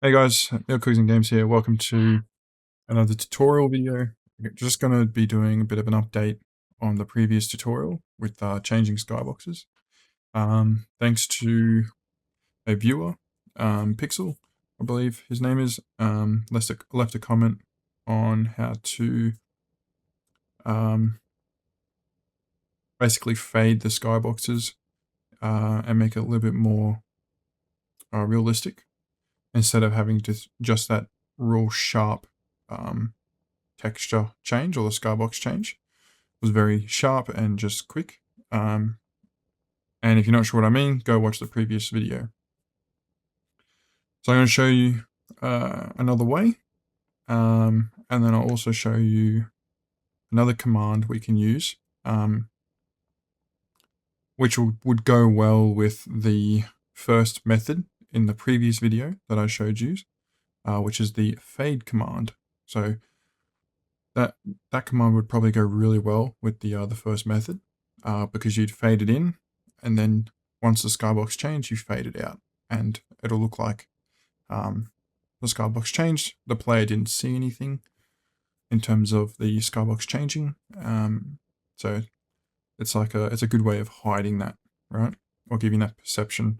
Hey guys, MilkCookiesNGames here. Welcome to another tutorial video. We're just going to be doing a bit of an update on the previous tutorial with changing skyboxes. Thanks to a viewer, Pixel, I believe his name is, left a comment on how to basically fade the skyboxes and make it a little bit more realistic, instead of having just that real sharp texture change, or the skybox change. It was very sharp and just quick. And if you're not sure what I mean, go watch the previous video. So I'm going to show you another way, and then I'll also show you another command we can use, which would go well with the first method in the previous video that I showed you, which is the fade command. So that command would probably go really well with the first method, because you'd fade it in, and then once the skybox changed, you fade it out, and it'll look like the skybox changed. The player didn't see anything in terms of the skybox changing. So it's a good way of hiding that, right? Or giving that perception.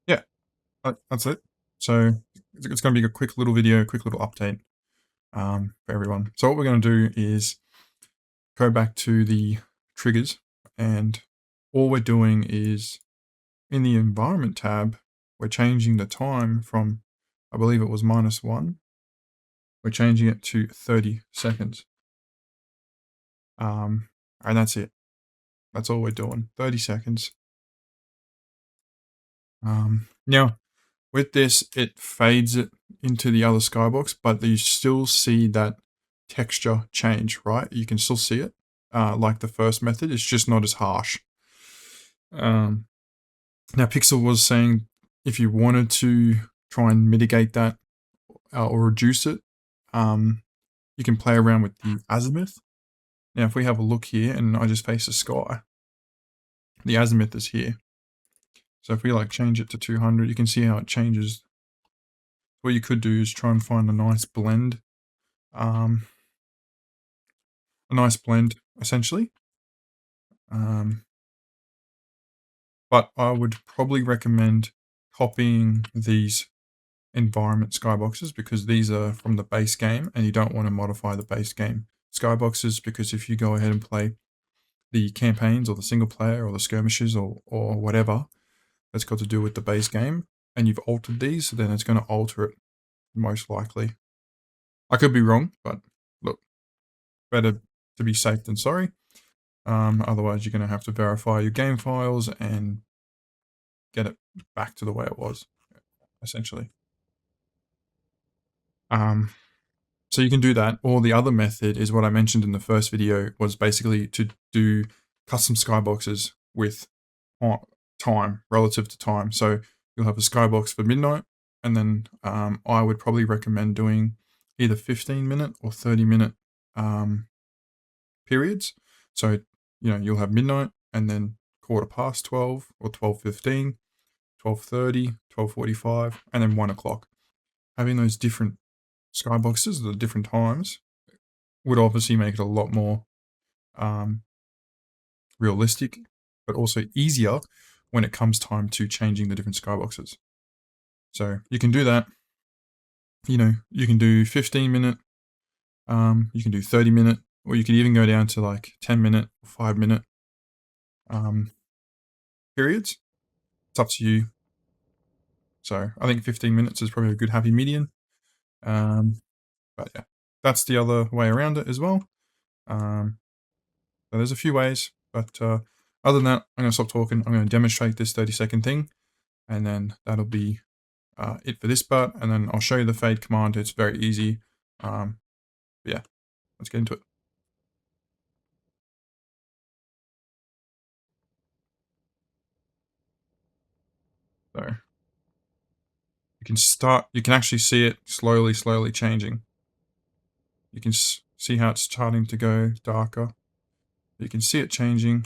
Yeah, that's it. So it's going to be a quick little video, quick little update for everyone. So what we're going to do is go back to the triggers, and all we're doing is, in the environment tab, we're changing the time from, I believe it was -1, we're changing it to 30 seconds. And that's it. That's all we're doing, 30 seconds. Now, with this, it fades it into the other skybox, but you still see that texture change, right? You can still see it, like the first method. It's just not as harsh. Now, Pixel was saying if you wanted to try and mitigate that or reduce it, you can play around with the azimuth. Now, if we have a look here and I just face the sky, the azimuth is here. So if we change it to 200, you can see how it changes. What you could do is try and find a nice blend. Essentially. But I would probably recommend copying these environment skyboxes, because these are from the base game, and you don't want to modify the base game skyboxes, because if you go ahead and play the campaigns or the single player or the skirmishes or whatever that's got to do with the base game, and you've altered these, then it's going to alter it most likely. I could be wrong, but look, better to be safe than sorry. Otherwise, you're going to have to verify your game files and get it back to the way it was, essentially. So you can do that, or the other method is what I mentioned in the first video, was basically to do custom skyboxes with time, relative to time. So you'll have a skybox for midnight, and then I would probably recommend doing either 15-minute or 30-minute periods. So, you'll have midnight, and then 12:15 or 12:15, 12:30, 12:45, and then 1 o'clock. Having those different skyboxes at the different times would obviously make it a lot more realistic, but also easier when it comes time to changing the different skyboxes. So you can do that. You can do 15-minute, you can do 30-minute, or you can even go down to 10-minute or 5-minute periods. It's up to you. So I think 15 minutes is probably a good happy median. But yeah, that's the other way around it as well. So there's a few ways, but other than that, I'm going to stop talking. I'm going to demonstrate this 30-second thing, and then that'll be it for this part. And then I'll show you the fade command. It's very easy. Yeah, let's get into it. So you can actually see it slowly changing. You can see how it's starting to go darker. You can see it changing.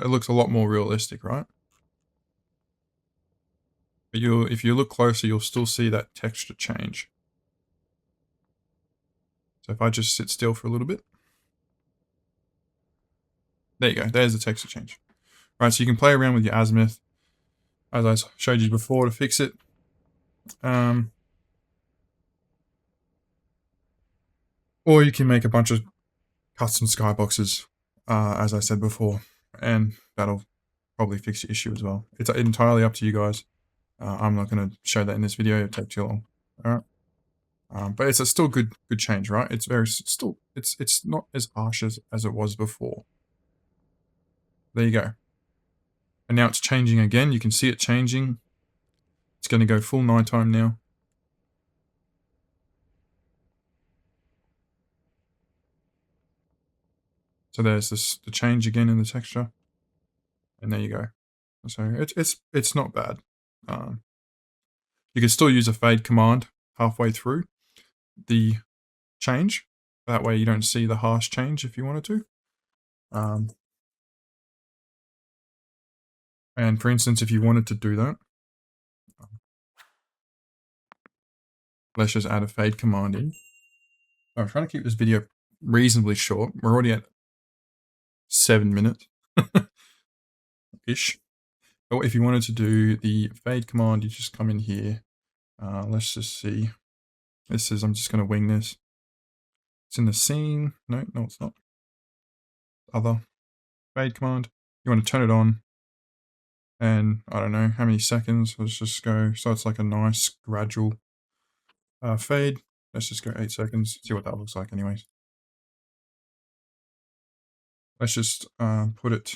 It looks a lot more realistic, right? But if you look closer, you'll still see that texture change. So if I just sit still for a little bit. There you go. There's the texture change. All right, so you can play around with your azimuth, as I showed you before, to fix it. Or you can make a bunch of custom skyboxes, as I said before, and that'll probably fix your issue as well. It's entirely up to you guys. I'm not going to show that in this video; it'll take too long. All right, but it's a still good change, right? It's it's not as harsh as it was before. There you go. And now it's changing again. You can see it changing. It's going to go full nighttime now. So there's the change again in the texture, and there you go. So it's not bad. You can still use a fade command halfway through the change. That way you don't see the harsh change if you wanted to. And for instance, if you wanted to do that, let's just add a fade command in. I'm trying to keep this video reasonably short. We're already at 7 minutes ish. But if you wanted to do the fade command, you just come in here. Let's just see. This is, I'm just going to wing this. It's in the scene. No, it's not. Other fade command. You want to turn it on. And I don't know how many seconds. Let's just go. So it's like a nice gradual fade. Let's just go 8 seconds. See what that looks like anyways. Let's just put it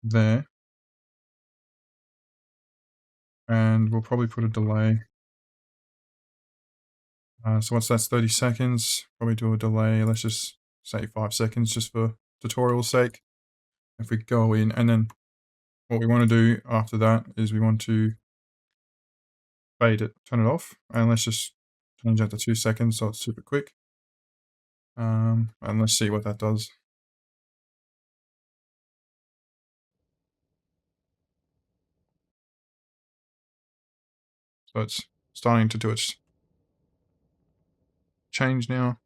there. And we'll probably put a delay. So once that's 30 seconds, probably do a delay. Let's just say 5 seconds just for tutorial's sake. If we go in, and then what we want to do after that is we want to fade it, turn it off, and let's just change that to 2 seconds so it's super quick. And let's see what that does. So it's starting to do its change now.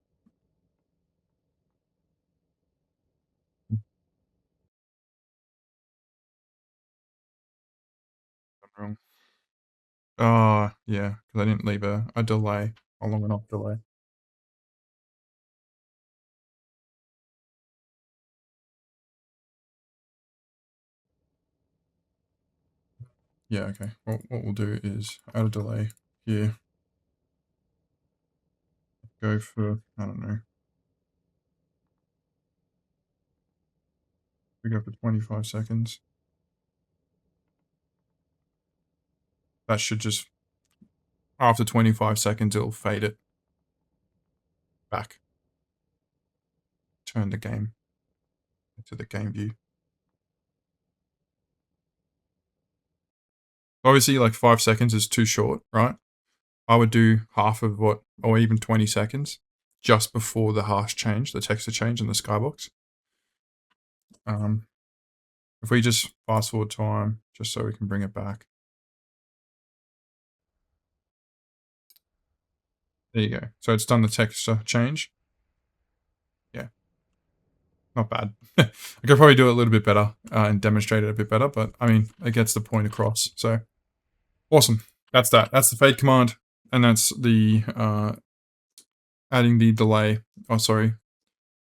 Wrong. Oh, yeah, because I didn't leave a delay, a long enough delay. Yeah, okay. Well, what we'll do is add a delay here. Go for, I don't know. We go for 25 seconds. That should just, after 25 seconds, it'll fade it back. Turn the game to the game view. Obviously, like 5 seconds is too short, right? I would do half of what, or even 20 seconds, just before the harsh change, the texture change in the Skybox. If we just fast forward time, just so we can bring it back. There you go. So it's done the texture change. Yeah. Not bad. I could probably do it a little bit better and demonstrate it a bit better, but I mean, it gets the point across. So awesome. That's that. That's the fade command. And that's the adding the delay. Oh, sorry.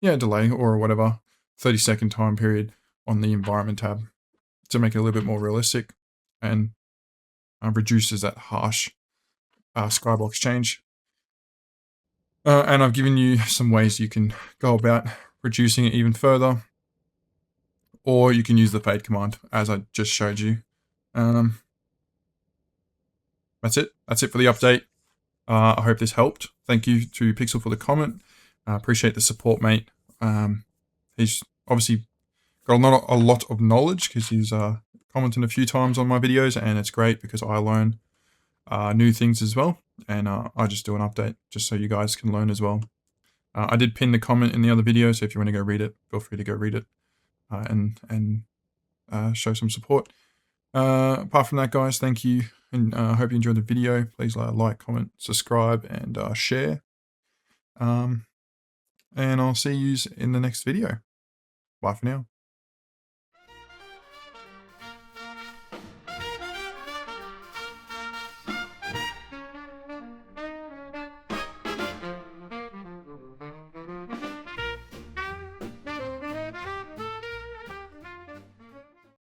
Yeah, delay or whatever. 30-second time period on the environment tab to make it a little bit more realistic and reduces that harsh Skybox change. And I've given you some ways you can go about reducing it even further, or you can use the fade command as I just showed you. That's it. That's it for the update. I hope this helped. Thank you to Pixel for the comment. I appreciate the support, mate. He's obviously got a lot of knowledge because he's commented a few times on my videos, and it's great because I learn new things as well. And I just do an update just so you guys can learn as well. I did pin the comment in the other video, so if you want to go read it, feel free to go read it. and show some support. Apart from that, guys, thank you, and I hope you enjoyed the video. Please like, comment, subscribe, and share. And I'll see you in the next video. Bye for now.